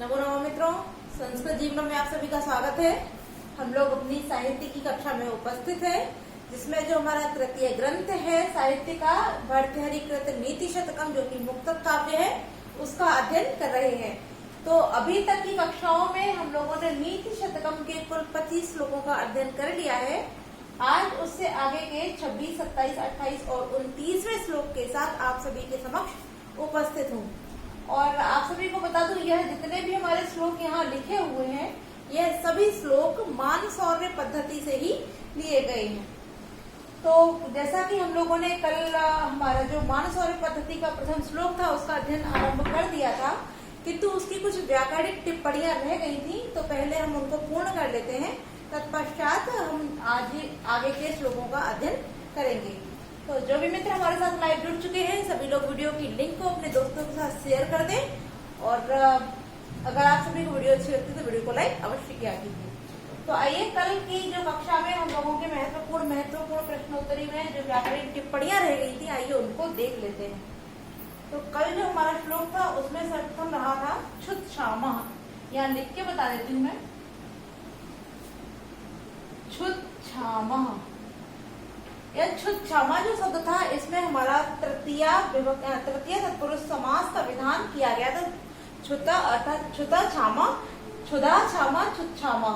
नमो नमो मित्रों, संस्कृत जीवन में आप सभी का स्वागत है। हम लोग अपनी साहित्य की कक्षा में उपस्थित है, जिसमें जो हमारा तृतीय ग्रंथ है साहित्य का भर्तृहरि कृत नीति शतकम, जो कि मुक्तक काव्य है, उसका अध्ययन कर रहे हैं। तो अभी तक की कक्षाओं में हम लोगों ने नीति शतकम के कुल 25 श्लोकों का अध्ययन कर लिया है। आज उससे आगे के 26, 27, 28 और 29वें श्लोक के साथ आप सभी के समक्ष उपस्थित हूँ। और आप सभी को बता दूं, यह जितने भी हमारे श्लोक यहाँ लिखे हुए हैं, यह सभी श्लोक मानसौर्य पद्धति से ही लिए गए हैं। तो जैसा कि हम लोगों ने कल हमारा जो मानसौर्य पद्धति का प्रथम श्लोक था, उसका अध्ययन आरंभ कर दिया था, किंतु उसकी कुछ व्याकरणिक टिप्पणियां रह गई थी, तो पहले हम उनको पूर्ण कर लेते हैं। तत्पश्चात हम आज आगे के श्लोकों का अध्ययन करेंगे। तो जो भी मित्र हमारे साथ लाइव जुड़ चुके हैं, सभी लोग वीडियो की लिंक को अपने दोस्तों के साथ शेयर कर दें। और अगर आप सभी को वीडियो अच्छी लगती है तो वीडियो को लाइक अवश्य किया कीजिए। तो आइए, कल की जो कक्षा में हम लोगों के महत्वपूर्ण प्रश्नोत्तरी में जो व्याकरणिक टिप्पणियां रह गई थी, आइए उनको देख लेते हैं। तो कल जो हमारा श्लोक था, उसमें सर्वप्रथम रहा था क्षुत क्षामः। यहाँ लिख के बता देती हूँ मैं, क्षुत क्षामः। यह क्षुत क्षमा जो शब्द था, इसमें हमारा तृतीय तत्पुरुष समास का विधान किया गया था। क्षुता अर्थात क्षुता क्षमा, क्षुधा क्षमा, क्षुत क्षमा।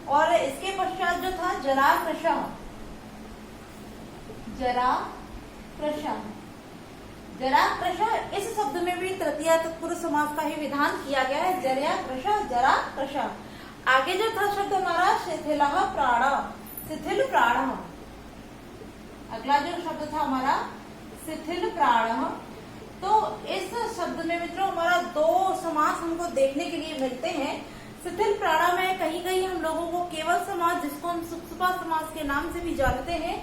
और इसके पश्चात जो था जरा कृशः, जरा कृशः, जरा कृशः। इस शब्द में भी तृतीय तत्पुरुष समास का ही विधान किया गया है, जरा कृशः, जरा कृशः। आगे जो था शब्द हमारा शिथिलः प्राणः, शिथिल प्राणः। अगला जो शब्द था हमारा शिथिल प्राणः। तो इस शब्द में मित्रों हमारा दो समास हमको देखने के लिए मिलते हैं। शिथिल प्राणः में कहीं कहीं हम लोगों को केवल समास, जिसको हम सुप्सुपा समास के नाम से भी जानते हैं,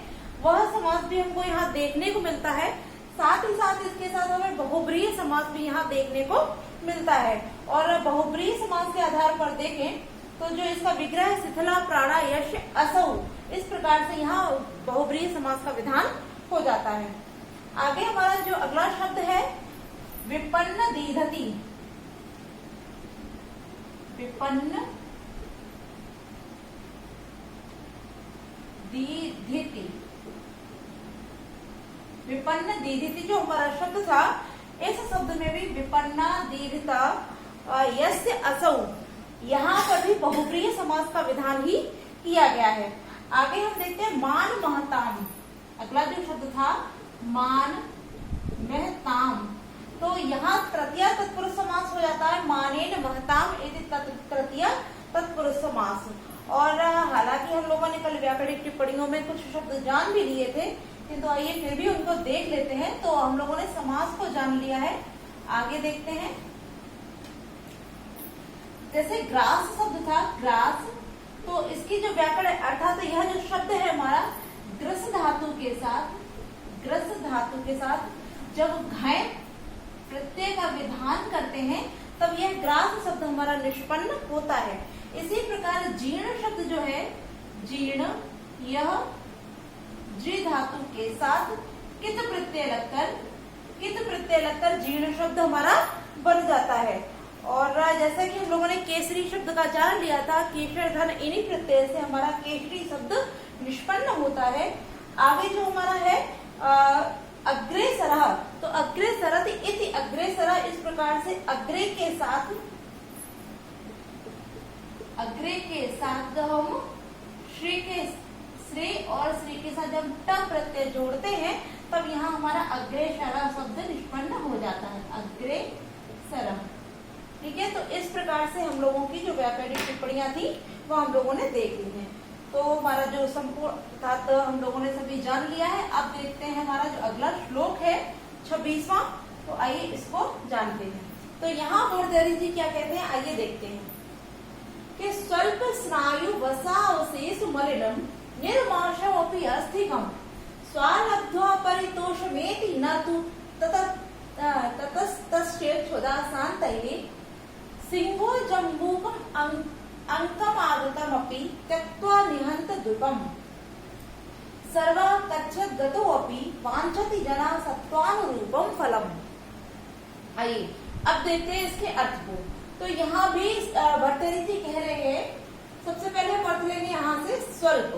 वह समास भी हमको यहाँ देखने को मिलता है। साथ ही साथ इसके साथ हमें बहुब्रीहि समास भी यहाँ देखने को मिलता है। और बहुब्रीहि समास के आधार पर देखें तो जो इसका विग्रह है शिथिला प्राणा यश असौ, इस प्रकार से यहाँ बहुब्रीहि समास का विधान हो जाता है। आगे हमारा जो अगला शब्द है विपन्न दीधति, विपन्न दीधिति, विपन्न दीधिति जो हमारा शब्द था, इस शब्द में भी विपन्ना दीधिता यस्य असौ, यहाँ पर भी बहुब्रीहि समास का विधान ही किया गया है। आगे हम देखते हैं मान महताम। अगला जो शब्द था मान महताम, तो यहाँ तृतीय तत्पुरुष समास हो जाता है मानेन महताम इति तृतीय तत्पुरुष समास। और हालांकि हम लोगों ने कल व्याकरणिक टिप्पणियों में कुछ शब्द जान भी लिए थे, किंतु आइए फिर भी उनको देख लेते हैं। तो हम लोगों ने समास को जान लिया है, आगे देखते हैं। जैसे ग्रास शब्द था, ग्रास, तो इसकी जो व्याकरण अर्थात यह जो शब्द है हमारा ग्रस धातु के साथ, ग्रस धातु के साथ जब घय प्रत्यय का विधान करते हैं, तब यह ग्रास शब्द हमारा निष्पन्न होता है। इसी प्रकार जीर्ण शब्द जो है, जीर्ण, यह जी धातु के साथ कित प्रत्यय लगकर जीर्ण शब्द हमारा बन जाता है। और जैसा कि हम लोगों ने केसरी शब्द का जान लिया था, केशर धन इन्हीं प्रत्यय से हमारा केसरी शब्द निष्पन्न होता है। आगे जो हमारा है अग्रेसरः, तो अग्रेसरत इति अग्रेसरः, इस प्रकार से अग्रे के साथ जब हम श्री और श्री के साथ जब ट प्रत्यय जोड़ते हैं, तब यहाँ हमारा अग्रेसरः शब्द निष्पन्न हो जाता है, अग्रेसरः। ठीक है, तो इस प्रकार से हम लोगों की जो व्याकरणिक टिप्पणियां थी वो हम लोगों ने देख ली है। तो हमारा जो संपूर्ण हम लोगों ने सभी जान लिया है। अब देखते हैं हमारा जो अगला श्लोक है 26वां, तो आइए इसको जानते हैं। तो यहाँ भर्तृहरि जी क्या कहते हैं, आइए देखते हैं कि स्वल्प स्नायु वसावशेषु मलिनम निर्माशमपि अस्थिकम स्वालब्ध्वा परितोषमेति न तु ततस्तस्य क्षुधासान्तये सिंहो जम्बूकम अंकमागतमपि त्यक्त्वा निहन्त द्वीपम् सर्वा कच्छत् गतोऽपि वाञ्छति जना सत्त्वानुरूपम फलम। आइए अब देखते हैं इसके अर्थ को। तो यहाँ भी भर्तृहरि जी कह रहे हैं, सबसे पहले हम अर्थ लेंगे यहाँ से स्वल्प।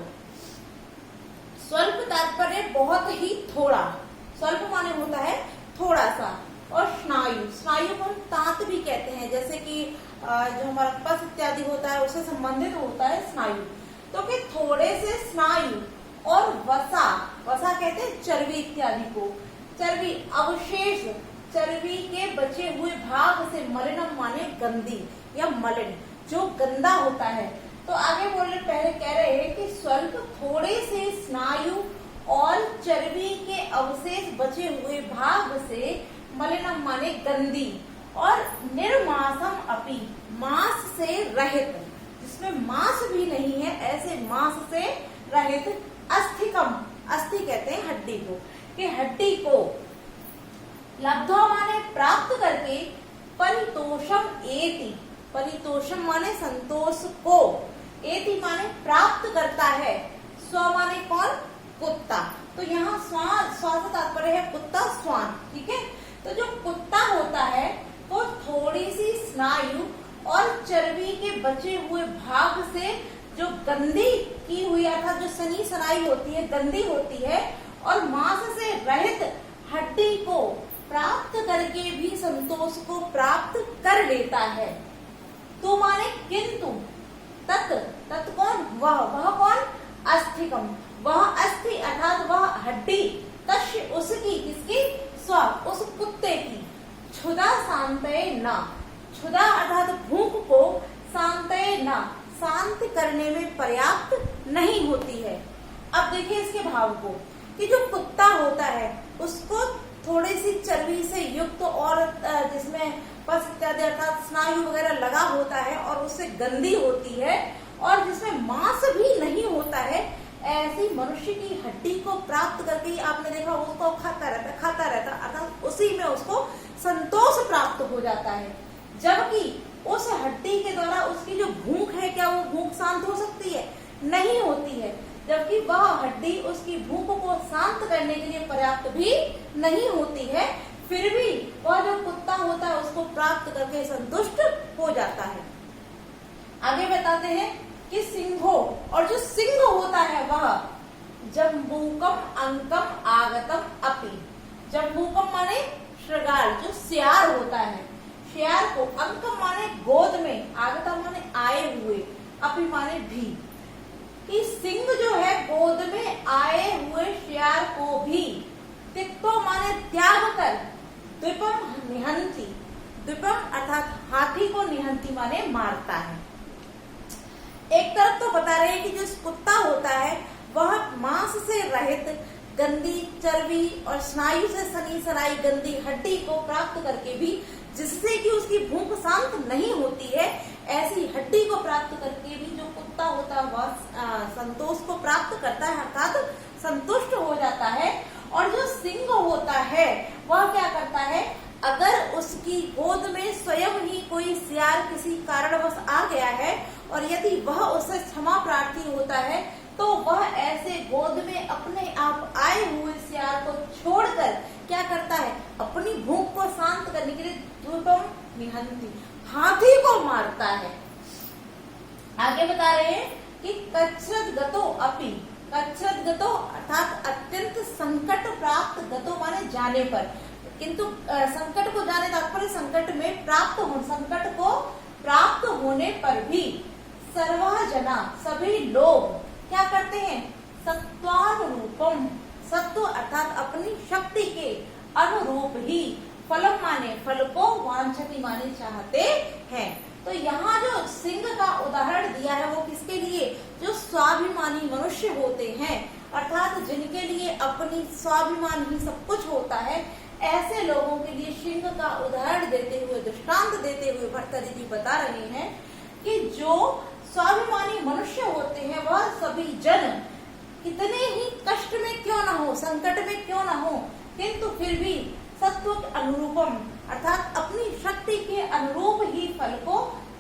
स्वल्प तात्पर्य बहुत ही थोड़ा, स्वल्प माने होता है थोड़ा सा। और स्नायु, स्नायु को हम तांत भी कहते हैं, जैसे कि जो हमारा पस इत्यादि होता है उससे संबंधित होता है स्नायु। तो कि थोड़े से स्नायु और वसा, वसा कहते हैं चर्बी इत्यादि को, चर्बी अवशेष, चर्बी के बचे हुए भाग से, मलिनम माने गंदी या मलिन, जो गंदा होता है। तो आगे बोलने पहले कह रहे हैं कि स्वल्प थोड़े से स्नायु और चर्बी के अवशेष बचे हुए भाग से, मलिनम माने गंदी, और निर्मांसम अपि, मांस से रहित, जिसमें मांस भी नहीं है, ऐसे मांस से रहित, अस्थिकम, अस्थि कहते हैं हड्डी को, कि हड्डी को लब्ध्वा माने प्राप्त करके, परितोषम एति, परितोषम माने संतोष को, एति माने प्राप्त करता है, स्व माने कौन, कुत्ता। तो यहाँ स्वान, स्वान से तात्पर्य है कुत्ता, स्वान, ठीक है। तो जो कुत्ता होता है वो थोड़ी सी स्नायु और चर्बी के बचे हुए भाग से, जो गंदी की हुई अर्थात जो सनी सनाई होती है, गंदी होती है, और मांस से रहित हड्डी को प्राप्त करके भी संतोष को प्राप्त कर लेता है। तो माने किंतु, तत्, तत् कौन, वह कौन, अस्थिकम, वह अस्थि अर्थात वह हड्डी, तस्य उसकी, किसकी, स्व, उस कुत्ते की, क्षुधा शांतये न, क्षुधा अर्थात भूख को, शांतये न, शांत करने में पर्याप्त नहीं होती है। अब देखिए इसके भाव को, कि जो कुत्ता होता है उसको थोड़ी सी चर्बी से युक्त और जिसमें पस इत्यादि अर्थात स्नायु वगैरह लगा होता है और उससे गंदी होती है, और जिसमें मांस भी नहीं होता है, ऐसी मनुष्य की हड्डी को प्राप्त करके ही आपने देखा उसको खाता रहता अर्थात उसी में उसको संतोष प्राप्त हो जाता है। जबकि उस हड्डी के द्वारा उसकी जो भूख है, क्या वो भूख शांत हो सकती है, नहीं होती है। जबकि वह हड्डी उसकी भूख को शांत करने के लिए पर्याप्त भी नहीं होती है, फिर भी वह जो कुत्ता होता है उसको प्राप्त करके संतुष्ट हो जाता है। आगे बताते हैं कि सिंहो, और जो सिंह होता है वह जम्बूकम अंकम आगतम अपि, जम्बूकम माने श्रृगाल, जो सियार होता है, सियार को, अंकम माने गोद में, आगतम माने आए हुए, अपि माने भी, कि सिंह जो है गोद में आए हुए सियार को भी त्यक्तो माने त्याग कर, द्विपम निहंती, द्विपम अर्थात हाथी को निहंती माने मारता है। एक तरफ तो बता रहे हैं कि जो कुत्ता होता है वह मांस से रहित गंदी चर्बी और स्नायु से सनी सनाई गंदी हड्डी को प्राप्त करके भी, जिससे कि उसकी भूख शांत नहीं होती है, ऐसी हड्डी को प्राप्त करके भी जो कुत्ता होता है वह संतोष को प्राप्त करता है, अर्थात संतुष्ट हो जाता है। और जो सिंह होता है वह क्या करता है, अगर उसकी गोद में स्वयं ही कोई सियार किसी कारणवश आ गया है और यदि वह उससे क्षमा प्रार्थी होता है, तो वह ऐसे गोद में अपने आप आए हुए सियार को छोड़कर क्या करता है, अपनी भूख को शांत करने के लिए द्विपम निहंती, हाथी को मारता है। आगे बता रहे हैं कि कच्छ्रद गतो अपि, कच्छ्रद गतो अर्थात अत्यंत संकट प्राप्त, गतो माने जाने पर, किंतु संकट को जाने तात्पर्य संकट में प्राप्त हो, संकट को प्राप्त होने पर भी सर्वः जना, सभी लोग क्या करते हैं, सत्वानुरूपम, सत्व अर्थात अपनी शक्ति के अनुरूप ही, फलम माने फल को, वांछति माने चाहते हैं। तो यहाँ जो सिंह का उदाहरण दिया है वो किसके लिए, जो स्वाभिमानी मनुष्य होते हैं, अर्थात जिनके लिए अपनी स्वाभिमान ही सब कुछ होता है, ऐसे लोगों के लिए सिंह का उदाहरण देते हुए, दृष्टांत देते हुए भर्तृहरि जी बता रहे हैं कि जो स्वाभिमानी मनुष्य होते हैं वह सभी जन कितने ही कष्ट में क्यों न हो, संकट में क्यों न हो, किंतु फिर भी सत्व के अनुरूपम अर्थात अपनी शक्ति के अनुरूप ही फल को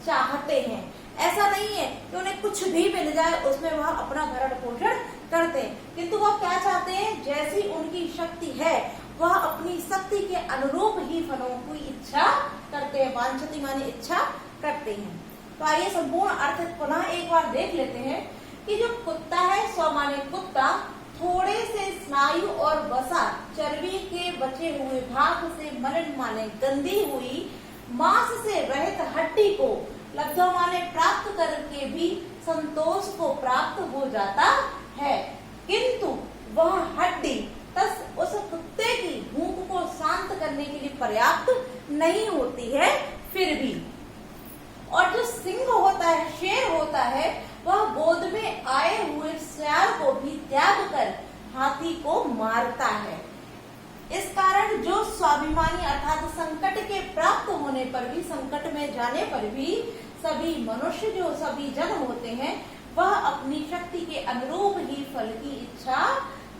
चाहते हैं। ऐसा नहीं है कि उन्हें कुछ भी मिल जाए उसमें वह अपना भरण पोषण करते हैं, किंतु वह क्या चाहते हैं, जैसी उनकी शक्ति है वह अपनी शक्ति के अनुरूप ही फलों की इच्छा करते हैं, वांछति माने इच्छा करते हैं। तो आइए संपूर्ण अर्थ पुनः एक बार देख लेते हैं कि जो कुत्ता है, स्व माने कुत्ता, थोड़े से स्नायु और वसा चर्बी के बचे हुए भाग से मलिन माने गंदी हुई मांस से रहित हड्डी को लब्धा माने प्राप्त करके भी संतोष को प्राप्त हो जाता है, किंतु वह हड्डी तस उस कुत्ते की भूख को शांत करने के लिए पर्याप्त नहीं होती है फिर भी। और जो सिंह होता है, शेर होता है, वह गोद में आए हुए सियार को भी त्याग कर हाथी को मारता है। इस कारण जो स्वाभिमानी अर्थात संकट के प्राप्त होने पर भी, संकट में जाने पर भी सभी मनुष्य, जो सभी जन होते हैं, वह अपनी शक्ति के अनुरूप ही फल की इच्छा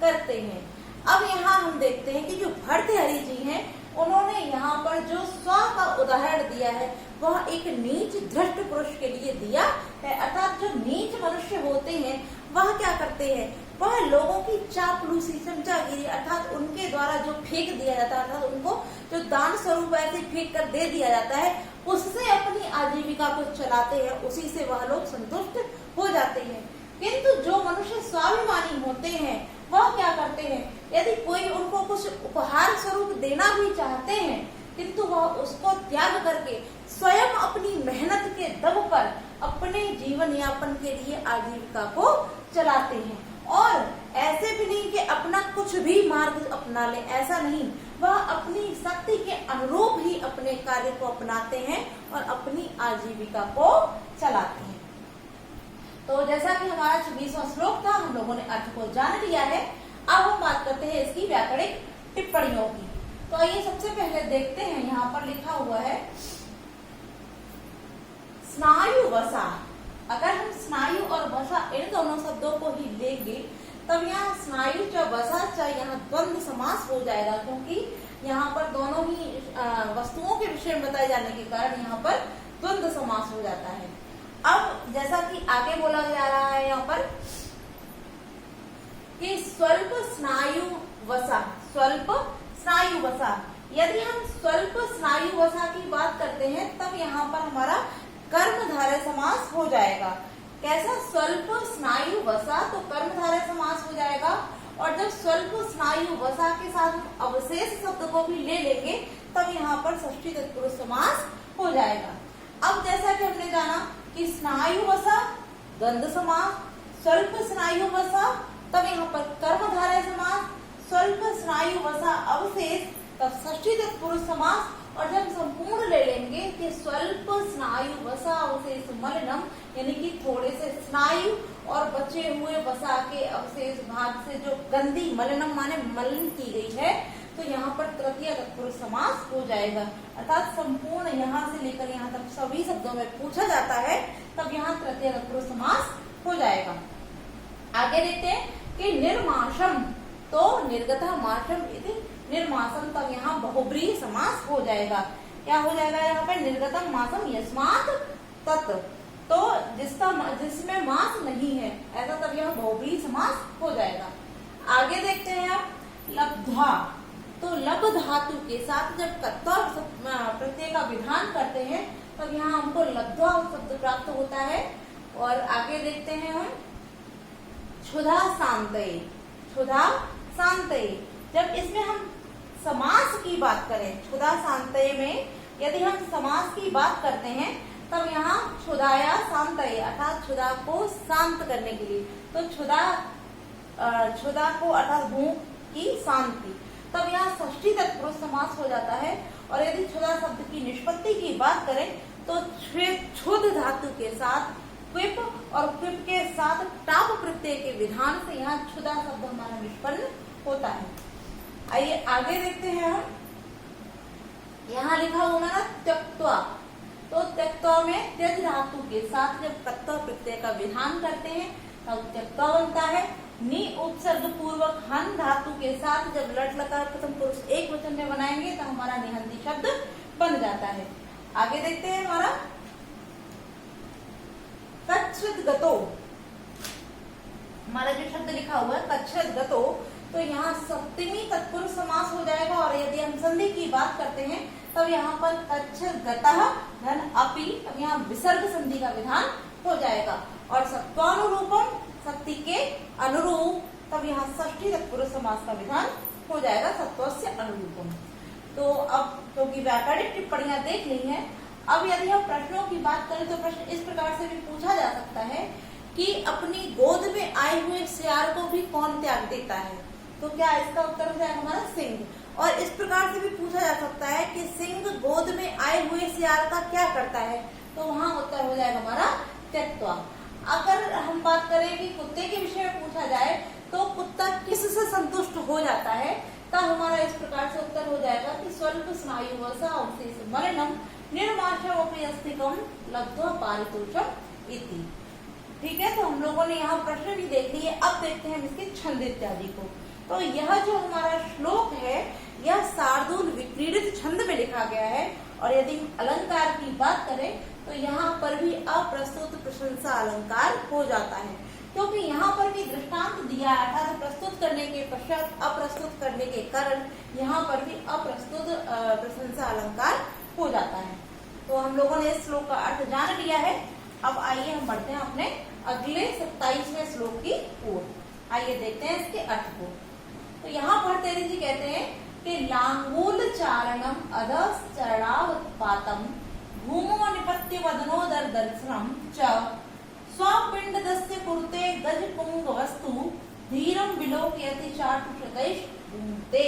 करते हैं। अब यहाँ हम देखते हैं कि जो भर्तृहरि जी हैं, उन्होंने यहाँ पर जो स्व का उदाहरण दिया है वह एक नीच धृष्ट पुरुष के लिए दिया है। अर्थात जो नीच मनुष्य होते हैं वह क्या करते हैं, वह लोगों की चापलूसी, चमचागिरी अर्थात उनके द्वारा जो फेंक दिया जाता है, अर्थात उनको जो दान स्वरूप ऐसे फेंक कर दे दिया जाता है, उससे अपनी आजीविका को चलाते हैं, उसी से वह लोग संतुष्ट हो जाते हैं। किंतु जो मनुष्य स्वाभिमानी होते हैं वह क्या करते हैं, यदि कोई उनको कुछ उपहार स्वरूप देना भी चाहते हैं, किंतु वह उसको त्याग करके स्वयं अपनी मेहनत के दम पर अपने जीवन यापन के लिए आजीविका को चलाते हैं। और ऐसे भी नहीं कि अपना कुछ भी मार्ग अपना ले, ऐसा नहीं, वह अपनी शक्ति के अनुरूप ही अपने कार्य को अपनाते हैं और अपनी आजीविका को चलाते हैं। तो जैसा कि हमारा 26वां श्लोक था, हम लोगों ने अर्थ को जान लिया है। अब हम बात करते हैं इसकी व्याकरणिक टिप्पणियों की। तो आइए सबसे पहले देखते हैं, यहाँ पर लिखा हुआ है स्नायु वसा। अगर हम स्नायु और वसा इन दोनों शब्दों को ही लेंगे तब यहाँ स्नायु च वसा च यहाँ द्वंद्व समास हो जाएगा, क्योंकि यहाँ पर दोनों ही वस्तुओं के विषय में बताए जाने के कारण यहाँ पर द्वंद्व समास हो जाता है। अब जैसा कि आगे बोला जा रहा है यहाँ पर कि स्वल्प स्नायु वसा, स्वल्प स्नायु वसा। यदि हम स्वल्प स्नायु वसा की बात करते हैं तब यहाँ पर हमारा कर्मधारय समास हो जाएगा। कैसा, स्वल्प स्नायु वसा, तो कर्मधारय समास हो जाएगा। और जब स्वल्प स्नायु वसा के साथ अवशेष शब्द को भी ले लेंगे तब यहाँ पर षष्ठी तत्पुरुष समास हो जाएगा। अब जैसा कि हमने जाना कि स्नायु वसा द्वंद्व समास, स्वल्प स्नायु वसा तब यहाँ पर कर्मधारय समास, स्वल्प स्नायु वसा अवशेष तब षष्ठी तत्पुरुष समास। और जब संपूर्ण ले लेंगे कि स्वल्प स्नायु वसा अवशेष मलिनम, यानी कि थोड़े से स्नायु और बचे हुए वसा के अवशेष भाग से जो गंदी, मलिनम माने मलिन की गई है, तो यहाँ पर तृतीय तत्पुरुष समास हो जाएगा। अर्थात संपूर्ण यहाँ से लेकर यहाँ तक सभी शब्दों में पूछा जाता है तब यहाँ तृतीय तत्पुरुष समास हो जाएगा। आगे देखते हैं कि निर्माशम, तो निर्गतः माशम इति निर्मासम, तब यहाँ बहुब्रीहि समास हो जाएगा। क्या हो जाएगा यहाँ पे, निर्गतम मासम यस्मात् तत्, तो जिसमें मास नहीं है, ऐसा तब यहाँ बहुब्रीहि समास हो जाएगा। आगे देखते हैं आप लब्ध्वा, तो लब धातु के साथ जब कर्ता प्रत्यय का विधान करते हैं तब यहाँ हमको लब्ध्वा शब्द प्राप्त होता है। और आगे देखते हैं हम क्षुधा शांतये, क्षुधा शांतये। जब इसमें हम समास की बात करें, क्षुधा शांतये में यदि हम समास की बात करते हैं तब यहाँ क्षुधाया शांतये अर्थात क्षुधा को शांत करने के लिए, तो क्षुधा को अर्थात भूख की शांति, तब यहाँ षष्ठी तत्पुरुष समास हो जाता है। और यदि क्षुधा शब्द की निष्पत्ति की बात करें तो क्षुध धातु के साथ क्विप और क्विप के साथ टाप प्रत्यय के विधान से यहाँ क्षुधा शब्द हमारा निष्पन्न होता है। आइए आगे देखते हैं हम, यहाँ लिखा हुआ ना त्यक्त्वा, तो त्यक्त्वा में त्यज धातु के साथ जब कर्तव्य प्रत्यय का विधान करते हैं तब त्यक्त्वा बनता है। नि उपसर्ग पूर्वक हन धातु के साथ जब लट लकार प्रथम पुरुष एक वचन में बनाएंगे तो हमारा निहंती शब्द बन जाता है। आगे देखते हैं हमारा कच्छ्रद गतो, हमारा जो शब्द लिखा हुआ है कच्छ्रद गतो, तो यहाँ सप्तमी तत्पुरुष समास हो जाएगा। और यदि हम संधि की बात करते हैं तब यहाँ पर कच्छ गतः धन अपि, तब यहाँ विसर्ग संधि का विधान हो जाएगा। और सत्वानुरूपम, शक्ति के अनुरूप, तब यहाँ षष्ठी तत्पुरुष समास का विधान हो जाएगा सत्वस्य अनुरूपम। तो अब क्योंकि व्याकरणिक टिप्पणियां देख ली हैं, अब यदि हम प्रश्नों की बात करें तो प्रश्न इस प्रकार से भी पूछा जा सकता है कि अपनी गोद में आए हुए सियार को भी कौन त्याग देता है? तो क्या इसका उत्तर हो जाएगा हमारा सिंह। और इस प्रकार से भी पूछा जा सकता है कि सिंह गोद में आए हुए सियार का क्या करता है? तो वहां उत्तर हो जाएगा हमारा त्यक्त्वा। अगर हम बात करें कि कुत्ते के विषय में पूछा जाए तो कुत्ता किससे संतुष्ट हो जाता है, तब हमारा इस प्रकार से उत्तर हो जाएगा कि स्वल्प स्नायुवसा अवशेष मलिनम निर्माशवपि अस्तिकम लब्ध्वा पारितोषम इति। ठीक है, तो हम लोगों ने यहाँ प्रश्न भी देख लिए। अब देखते हैं हम इसके छंद इत्यादि को। तो यह जो हमारा श्लोक है यह शार्दूल विक्रीडित छंद में लिखा गया है। और यदि अलंकार की बात करें तो यहाँ पर भी अप्रस्तुत प्रशंसा अलंकार हो जाता है, क्योंकि यहाँ पर भी दृष्टांत दिया है, अर्थात प्रस्तुत करने के पश्चात अप्रस्तुत करने के कारण यहाँ पर भी अप्रस्तुत प्रशंसा अलंकार हो जाता है। तो हम लोगों ने इस श्लोक का अर्थ जान लिया है। अब आइए हम बढ़ते हैं अपने अगले 27वें श्लोक की ओर। आइए देखते हैं इसके अर्थ को। तो यहाँ भर्तृहरि जी कहते हैं कि लांगूल चारणम अधश्चरणावत्पातम भूमो निपत्य वदनोदर दर्शनम च स्वपिंडदस्य कुरुते गज पुंग वस्तु धीरम विलोकयति चाटुषतैष भूते।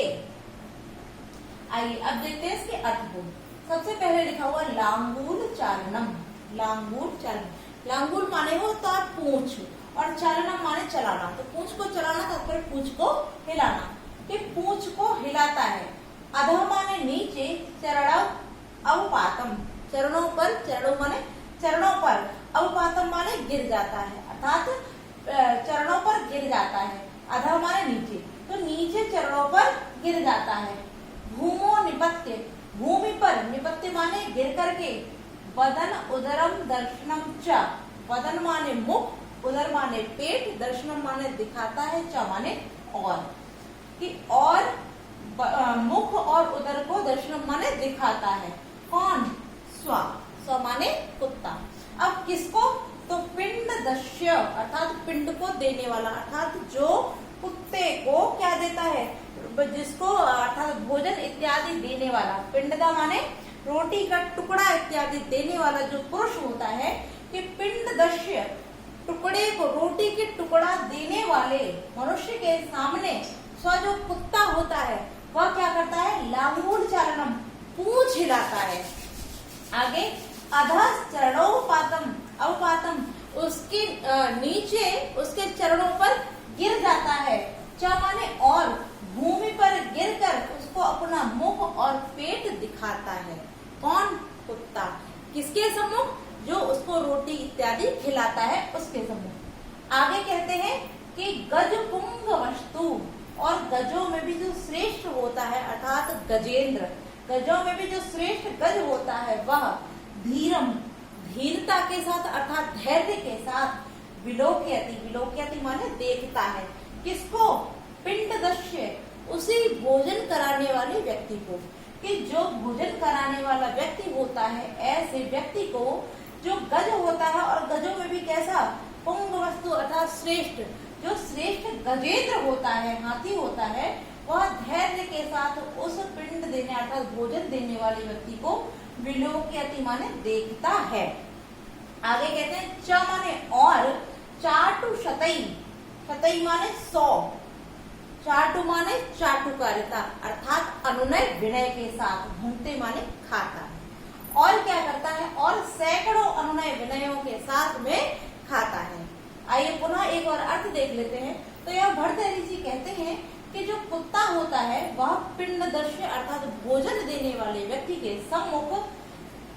आइए अब देखते हैं इसके अर्थ को। सबसे पहले लिखा हुआ लांगूल चारणम। लांगूल चारण, लांगूल माने होता है पूंछ और चारणम माने चलाना। तो पूंछ को चलाना तात्पर्य पूंछ को हिलाना, कि पूंछ को हिलाता है। अधः माने नीचे, चरण अवपातम चरणों पर, चरणों माने चरणों पर, अवपातम माने गिर जाता है, अर्थात चरणों पर गिर जाता है। अधः माने नीचे, तो नीचे चरणों पर गिर जाता है। भूमो निपत्य, भूमि पर, निपत्य माने गिर करके। वदन उदरम दर्शनम च, वदन माने मुख, उदर माने पेट, दर्शनम माने दिखाता है, च माने और, कि और मुख और उदर को दर्शनम माने दिखाता है। कौन? स्व, स्व माने कुत्ता। अब किसको? तो पिंड दस्य, अर्थात पिंड को देने वाला, अर्थात जो कुत्ते को क्या देता है, जिसको अर्थात भोजन इत्यादि देने वाला। पिंडदा माने रोटी का टुकड़ा इत्यादि देने वाला जो पुरुष होता है, कि पिंड दस्य, टुकड़े को, रोटी के टुकड़ा देने वाले मनुष्य के सामने स्व जो कुत्ता होता है वह क्या करता है? लांगूल चारणम, पूंछ हिलाता है। आगे अधः चरणोपातम, अवपातम, उसके नीचे उसके चरणों पर गिर जाता है। च माने और, भूमि पर गिरकर उसको अपना मुख और पेट दिखाता है। कौन? कुत्ता। किसके सम्मुख? जो उसको रोटी इत्यादि खिलाता है उसके सम्मुख। आगे कहते हैं कि गज पुंग वस्तु, और गजों में भी जो श्रेष्ठ होता है अर्थात गजेंद्र, गजों में भी जो श्रेष्ठ गज होता है वह धीरम, धीरता के साथ अर्थात धैर्य के साथ, विलोकयति, विलोकयति माने देखता है। किसको? पिंडदस्य, उसी भोजन कराने वाले व्यक्ति को, कि जो भोजन कराने वाला व्यक्ति होता है ऐसे व्यक्ति को जो गज होता है, और गजों में भी कैसा? पुंग वस्तु अर्थात श्रेष्ठ, जो श्रेष्ठ गजेंद्र होता है, हाथी होता है, वह धैर्य के साथ उस पिंड देने अर्थात भोजन देने वाले व्यक्ति को विलोकयति माने देखता है। आगे कहते हैं च माने और, चाटु शतई, शतई माने 100, चाटु माने चाटुकारिता अर्थात अनुनय विनय के साथ, भूंगते माने खाता है। और क्या करता है? और सैकड़ों अनुनय विनयों के साथ में खाता है। आइए पुनः एक और अर्थ देख लेते हैं। तो यह भर्तृहरि जी कहते हैं कि जो कुत्ता होता है वह पिंडदस्य अर्थात भोजन देने वाले व्यक्ति के सम्मुख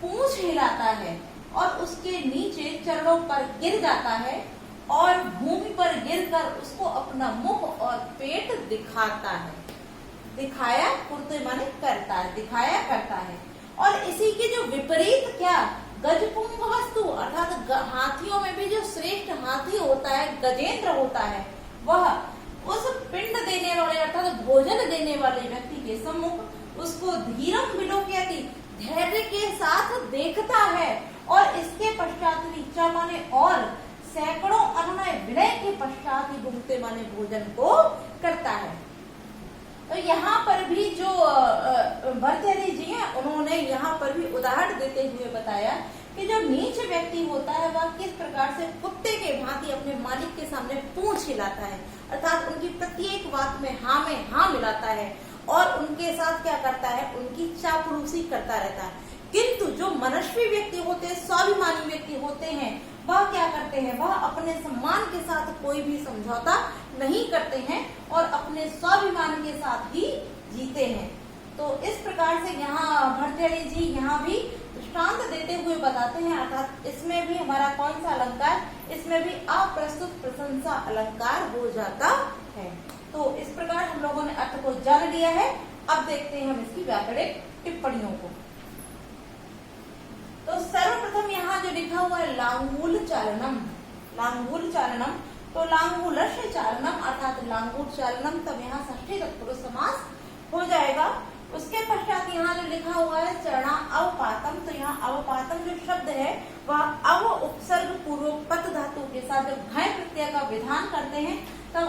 पूंछ हिलाता है और उसके नीचे चरणों पर गिर जाता है और भूमि पर गिरकर उसको अपना मुख और पेट दिखाता है। दिखाया कुर्ते माने करता है, दिखाया करता है। और इसी के जो विपरीत क्या? गजपुंग वस्तु अर्थात हाथियों में भी जो श्रेष्ठ हाथी होता है, गजेंद्र होता है, वह उस पिंड देने वाले अर्थात भोजन देने वाले व्यक्ति के सम्मुख उसको धीरम विलोकयति, धैर्य के साथ देखता है, और इसके पश्चात च माने और सैकड़ों अनुनय विनय के पश्चात ही भुंक्ते माने भोजन को करता है। तो यहाँ पर भी जो भर्तृहरि जी हैं, उन्होंने यहाँ पर भी उदाहरण देते हुए बताया कि जो नीच व्यक्ति होता है वह किस प्रकार से कुत्ते के भांति अपने मालिक के सामने पूंछ हिलाता है, अर्थात उनकी प्रत्येक बात में हाँ मिलाता है, और उनके साथ क्या करता है, उनकी चापलूसी करता रहता है। किंतु जो मनस्वी व्यक्ति होते हैं, स्वाभिमानी व्यक्ति होते हैं, वह क्या करते हैं, वह अपने सम्मान के साथ कोई भी समझौता नहीं करते हैं और अपने स्वाभिमान के साथ ही जीते हैं। तो इस प्रकार से यहाँ भर्तृहरि जी यहाँ भी दृष्टांत देते हुए बताते हैं, अर्थात इसमें भी हमारा कौन सा अलंकार, इसमें भी अप्रस्तुत प्रशंसा अलंकार हो जाता है। तो इस प्रकार हम लोगों ने अर्थ को जान लिया है। अब देखते हैं हम इसकी व्याकरणिक टिप्पणियों को। तो सर्वप्रथम यहाँ जो लिखा हुआ है लांगूल चालनम, लांगूल चालनम, तो लांगूलस्य चालनम अर्थात लांगूल चालनम, तब यहाँ षष्ठी तत्पुरुष समास हो जाएगा। उसके पश्चात यहाँ जो लिखा हुआ है चरणा अवपातम, तो यहाँ अवपातम जो शब्द है वह अव उपसर्ग पूर्वक पत धातु के साथ जब घय प्रत्यय का विधान करते हैं तब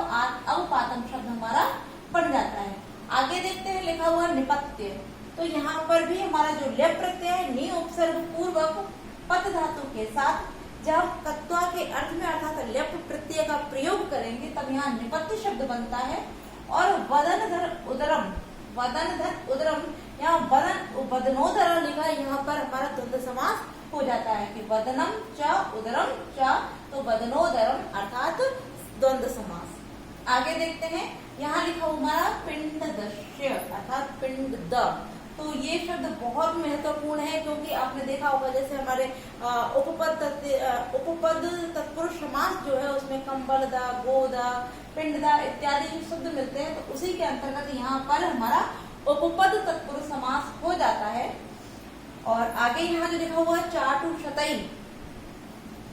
अवपातम शब्द हमारा बन जाता है। आगे देखते हैं लिखा हुआ निपत्य, तो यहाँ पर भी हमारा जो लेप प्रत्यय है नि उपसर्ग पूर्वक पत धातु के साथ जब तत्वा के अर्थ में अर्थात लेप प्रत्यय का प्रयोग करेंगे तब यहाँ निपत्य शब्द बनता है। और वदनधर उदरम, वदनधर उदरम, यहाँ वदनोदर लिखा है, यहाँ पर हमारा द्वंद्व समास हो जाता है कि वदनम च उदरम च, तो वदनोदरम अर्थात द्वंद्व समास। आगे देखते हैं यहाँ लिखा हुआ हमारा पिंड दस्य अर्थात पिंड द, तो ये शब्द बहुत महत्वपूर्ण है क्योंकि आपने देखा होगा जैसे हमारे उपपद तत्पुरुष समास जो है उसमें कंबल दा, गोदा, पिंड दा इत्यादि जो शब्द मिलते हैं, तो उसी के अंतर्गत यहाँ पर हमारा उपपद तत्पुरुष समास हो जाता है। और आगे यहाँ जो लिखा हुआ है चाटु शतई,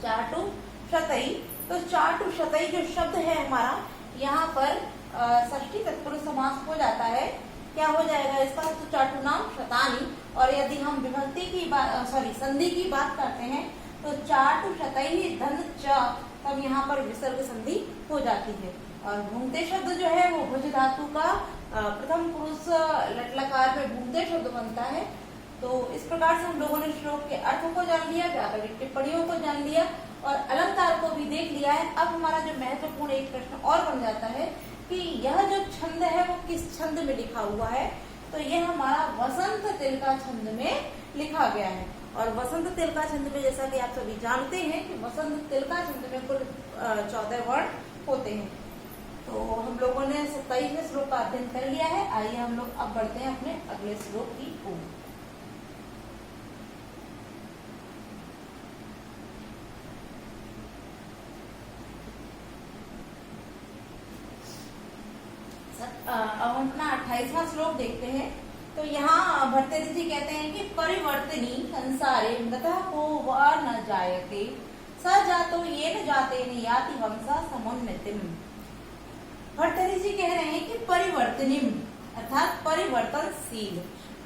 चाटु शतई, तो चाटु शतई जो शब्द है हमारा यहाँ पर षष्ठी तत्पुरुष समास हो जाता है। क्या हो जाएगा इसका, तो चाटु नाम शतानी, और यदि हम विभक्ति की बात संधि की बात करते हैं तो चाटु शतई धन च, तब यहाँ पर विसर्ग संधि हो जाती है। और भूंगते शब्द जो है वो भुज धातु का प्रथम पुरुष लट्लकार में भूंगते शब्द बनता है। तो इस प्रकार से हम लोगों ने श्लोक के अर्थ को जान लिया, व्याकरणिक टिप्पणियों को जान लिया और अलंकार को भी देख लिया है। अब हमारा जो महत्वपूर्ण एक प्रश्न और बन जाता है कि यह जो छंद है वो किस छंद में लिखा हुआ है, तो यह हमारा वसंत तिलका छंद में लिखा गया है। और वसंत तिलका छंद में जैसा कि आप सभी जानते हैं कि वसंत तिलका छंद में कुल 14 वर्ण होते हैं। तो हम लोगों ने 27वें श्लोक का अध्ययन कर लिया है। आइए हम लोग अब बढ़ते हैं अपने अगले श्लोक की ओर। अब हम अपना 28वां श्लोक देखते हैं। तो यहाँ भर्तृहरि जी कहते हैं कि परिवर्तनी संसारे मृतः को व न जायते स जातो ये न जाते न याति वंशा समुन्नतिम। भर्तृहरि जी कह रहे हैं कि परिवर्तनी अर्थात परिवर्तनशील,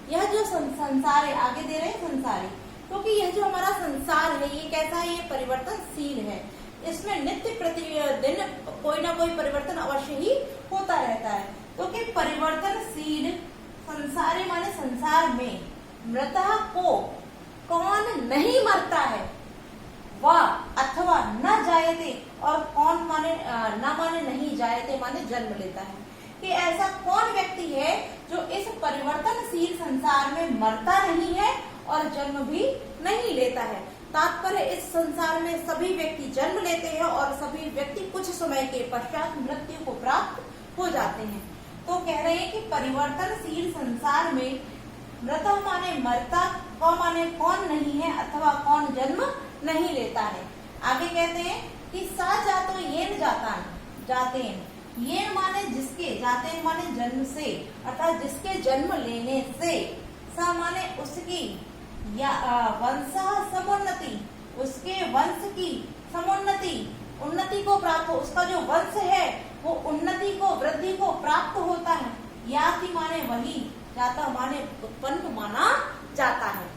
यह जो संसार है, आगे दे रहे हैं संसारी, क्योंकि यह जो हमारा संसार है ये कैसा है, ये परिवर्तनशील है। इसमें नित्य प्रतिदिन कोई ना कोई परिवर्तन अवश्य ही होता रहता है। क्योंकि परिवर्तनशील संसारी माने संसार में मृतः को कौन नहीं मरता है, वह अथवा न जायते, और कौन माने न माने नहीं जायते माने जन्म लेता है, कि ऐसा कौन व्यक्ति है जो इस परिवर्तनशील संसार में मरता नहीं है और जन्म भी नहीं लेता है। तात्पर्य इस संसार में सभी व्यक्ति जन्म लेते हैं और सभी व्यक्ति कुछ समय के पश्चात मृत्यु को प्राप्त हो जाते हैं। तो कह रहे हैं कि परिवर्तनशील संसार में मृतः माने मरता, कौन माने कौन नहीं है अथवा कौन जन्म नहीं लेता है। आगे कहते हैं कि सा जातो ये न जाता जाते हैं, ये माने जिसके, जाते माने जन्म से अर्थात जिसके जन्म लेने से, सा माने उसकी, या वंशा समुन्नति, उसके वंश की समुन्नति, उन्नति को प्राप्त हो, उसका जो वंश है वो उन्नति को, वृद्धि को प्राप्त होता है। याति माने वही, जाता माने उत्पन्न माना जाता है।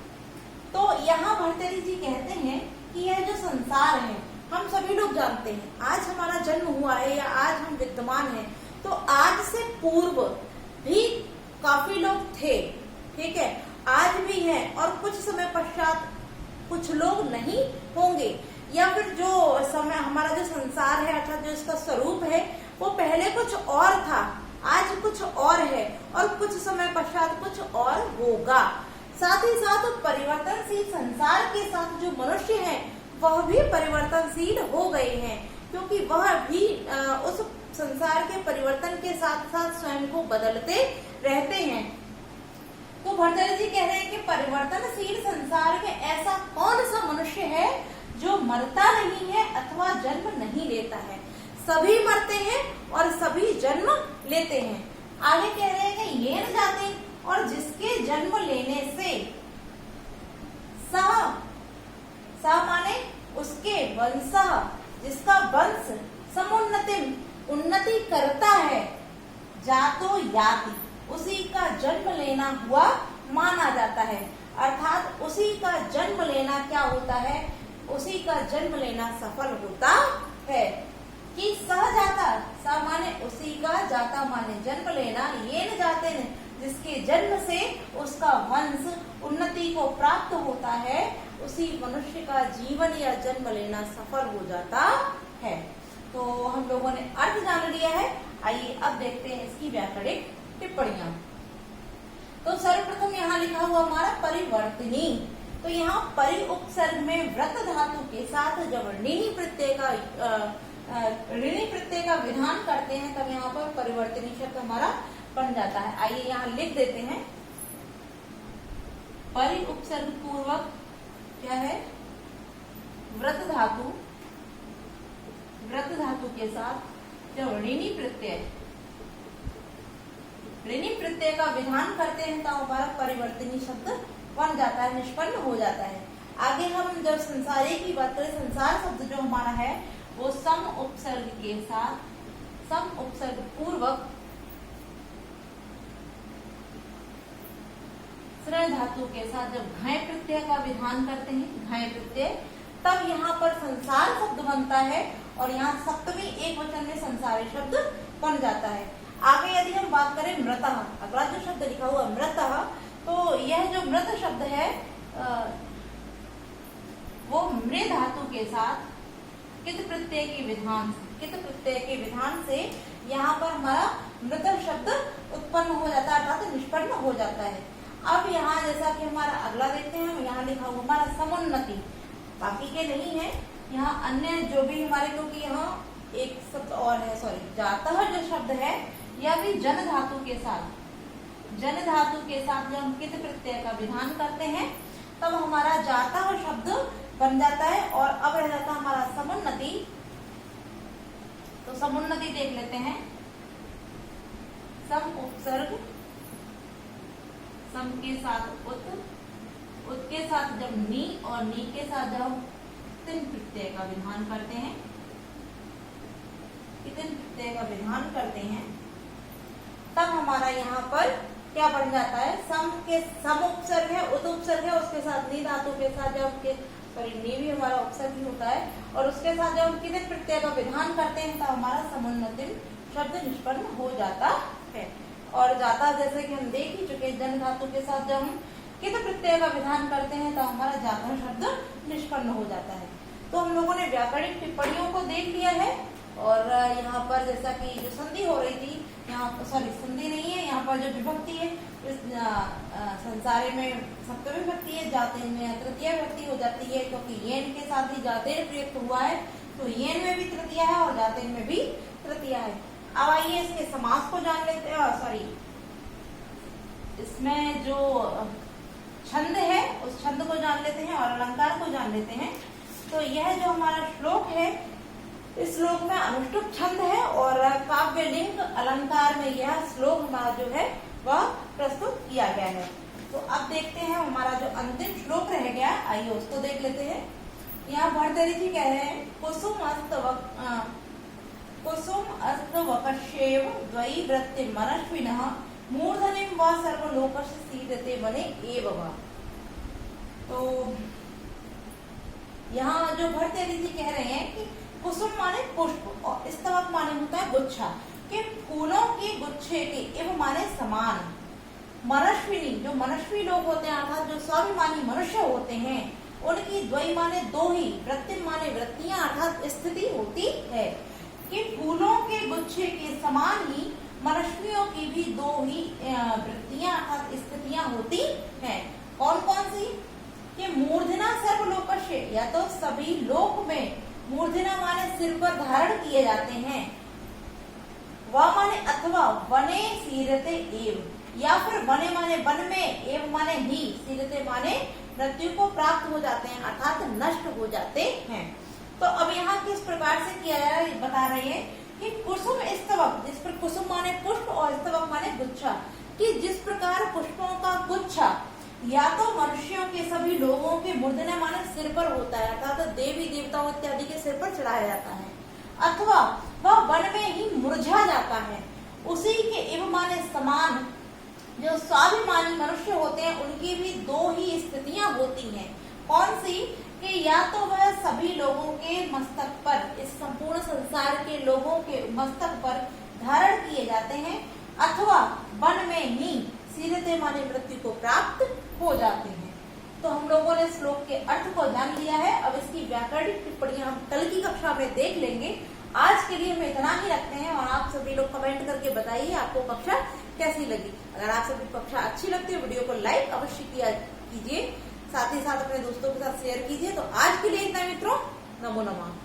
तो यहाँ भर्तृहरि जी कहते हैं कि यह जो संसार है, हम सभी लोग जानते हैं, आज हमारा जन्म हुआ है या आज हम विद्यमान हैं, तो आज से पूर्व भी काफी लोग थे, ठीक है, आज भी हैं, और कुछ समय पश्चात कुछ लोग नहीं होंगे, या फिर जो समय हमारा जो संसार है अर्थात जो इसका स्वरूप है वो पहले कुछ और था, आज कुछ और है, और कुछ समय पश्चात कुछ और होगा। साथ ही साथ परिवर्तनशील संसार के साथ जो मनुष्य हैं वह भी परिवर्तनशील हो गए हैं, क्योंकि वह भी उस संसार के परिवर्तन के साथ साथ स्वयं को बदलते रहते हैं। तो भर्तृहरि जी कह रहे हैं कि परिवर्तनशील संसार में ऐसा कौन सा मनुष्य है जो मरता नहीं है अथवा जन्म नहीं लेता है। सभी मरते हैं और सभी जन्म लेते हैं। आगे कह रहे हैं कि ये न जाते, और जिसके जन्म लेने से सह माने उसके वंश, जिसका वंश समुन्नति उन्नति करता है, जातो याति उसी का जन्म लेना हुआ माना जाता है। अर्थात उसी का जन्म लेना क्या होता है, उसी का जन्म लेना सफल होता है। कि सहजाता, सा माने उसी का, जाता माने जन्म लेना, ये न जाते न जिसके जन्म से उसका वंश उन्नति को प्राप्त होता है, उसी मनुष्य का जीवन या जन्म लेना सफल हो जाता है। तो हम लोगों ने अर्थ जान लिया है। आइए अब देखते हैं इसकी व्याकरणिक टिप्पणियां। तो सर्वप्रथम यहाँ लिखा हुआ हमारा परिवर्तनी। तो यहाँ परि उपसर्ग में व्रत धातु के साथ जब ऋणी प्रत्यय का विधान करते हैं तब यहाँ पर परिवर्तनी शब्द हमारा बन जाता है। आइए यहाँ लिख देते हैं, परि उपसर्ग पूर्वक क्या है, व्रत धातु के साथ जब ऋणी प्रत्यय का विधान करते हैं तो हमारा परिवर्तनी शब्द बन जाता है, निष्पन्न हो जाता है। आगे हम जब संसारी की बात करें, संसार शब्द जो हमारा है वो सम उपसर्ग के साथ, सम उपसर्ग पूर्वक श्रय धातु के साथ जब घाय प्रत्यय का विधान करते हैं, घाय प्रत्यय, तब यहाँ पर संसार शब्द बनता है और यहाँ सप्तमी एक वचन में संसारी शब्द बन जाता है। आगे यदि हम बात करें मृतः, अगला जो शब्द लिखा हुआ मृतः, तो यह जो मृत शब्द है वो मृ धातु के साथ कित प्रत्यय के विधान से यहाँ पर हमारा मृत शब्द उत्पन्न हो जाता है, अर्थात निष्पन्न हो जाता है। अब यहाँ जैसा कि हमारा अगला देखते हैं, यहाँ लिखा हुआ हमारा समुन्नति, बाकी के नहीं है, यहाँ अन्य जो भी हमारे, क्योंकि यहाँ एक शब्द और है, सॉरी, जातः जो शब्द है यह भी जन धातु के साथ जब हम कित प्रत्यय का विधान करते हैं तब हमारा जातः शब्द बन जाता है। और अब रह जाता है हमारा समुन्नति। तो समुन्नति देख लेते हैं, सम उपसर्ग, सम के साथ उत के साथ जब नी और नी के साथ जब हम तिन प्रत्यय का विधान करते हैं, तिन प्रत्यय का विधान करते हैं, तब हमारा यहाँ पर क्या बन जाता है, सम उपसर्ग है, उत उपसर्ग है, उसके साथ नी धातु के साथ जब नी भी हमारा उपसर्ग ही होता है, और उसके साथ जब हम कित प्रत्यय का विधान करते हैं तो हमारा समुन्नति शब्द निष्पन्न हो जाता है। और जाता जैसे कि हम देख ही चुके, जन धातु के साथ जब हम कित प्रत्यय का विधान करते हैं तो हमारा जाता शब्द निष्पन्न हो जाता है। तो हम लोगों ने व्याकरणिक टिप्पणियों को देख लिया है। और यहाँ पर जैसा कि जो संधि हो रही थी, यहाँ सॉरी संधि नहीं है, यहाँ पर जो विभक्ति है, इस संसारे में सप्तमी विभक्ति है, जाते में तृतीय विभक्ति हो जाती है, क्योंकि येन के साथ ही जाते प्रयुक्त हुआ है, तो येन में भी तृतीय है और जाते में भी तृतीय है। अब आइए इसके समास को जान लेते हैं, सॉरी इसमें जो छंद है उस छंद को जान लेते हैं और अलंकार को जान लेते हैं। तो यह जो हमारा श्लोक है, इस श्लोक में अनुष्टुप छंद है और काव्यलिंग अलंकार में यह श्लोक हमारा जो है वह प्रस्तुत किया गया है। तो अब देखते हैं हमारा जो अंतिम श्लोक रह गया, आइए उसको देख लेते हैं। यहाँ भर्तृहरि जी कह रहे हैं, कुसुम अस्त वकश्येव द्वयी वृत्ति मनस्विनः मूर्धन्यम व सर्वलोकश सीदते वने एव वा। तो यहाँ जो भर्तृहरि जी कह रहे हैं कि कुसुम माने पुष्प और स्तवक माने होता है गुच्छा, के फूलों के गुच्छे के एवं माने समान। मनस्विनी जो मनस्वी लोग होते हैं अर्थात जो स्वाभिमानी मनुष्य होते हैं, उनकी द्वय माने दो ही, वृत्ति माने वृत्तियां अर्थात स्थिति होती है कि फूलों के गुच्छे के समान ही मनस्वियों की भी दो ही वृत्तियां अर्थात स्थितियां होती हैं। कौन कौन सी? कि मूर्धना सर्वलोकस्य, या तो सभी लोक में, मूर्धना माने सिर पर धारण किए जाते हैं, व माने अथवा वने सीरते एव, या फिर वने माने वन में, एव माने ही, सीरते माने मृत्यु को प्राप्त हो जाते हैं अर्थात नष्ट हो जाते हैं। तो अब यहाँ किस प्रकार से किया जा रहा है बता रहे हैं कि कुसुम स्तवक, जिस पर कुसुम माने पुष्प और स्तवक माने गुच्छा, कि जिस प्रकार पुष्पों का गुच्छा या तो मनुष्यों के सभी लोगों के मूर्धन्य माने सिर पर होता है अर्थात देवी देवताओं इत्यादि के सिर पर चढ़ाया जाता है, अथवा वह वन में ही मुरझा जाता है, उसी के एवं माने समान जो स्वाभिमानी मनुष्य होते हैं उनकी भी दो ही स्थितियां होती हैं। कौन सी? कि या तो वह सभी लोगों के मस्तक पर, इस संपूर्ण संसार के लोगों के मस्तक पर धारण किए जाते हैं, अथवा वन में ही सीरते माने मृत्यु को प्राप्त हो जाते हैं। तो हम लोगों ने श्लोक के अर्थ को जान लिया है। अब इसकी व्याकरणिक टिप्पणियां हम कल की कक्षा में देख लेंगे। आज के लिए हम इतना ही रखते हैं और आप सभी लोग कमेंट करके बताइए आपको कक्षा कैसी लगी। अगर आप सभी कक्षा अच्छी लगती है वीडियो को लाइक अवश्य कीजिए, साथ ही साथ अपने दोस्तों के साथ शेयर कीजिए। तो आज के लिए इतना मित्रों, नमो नमः।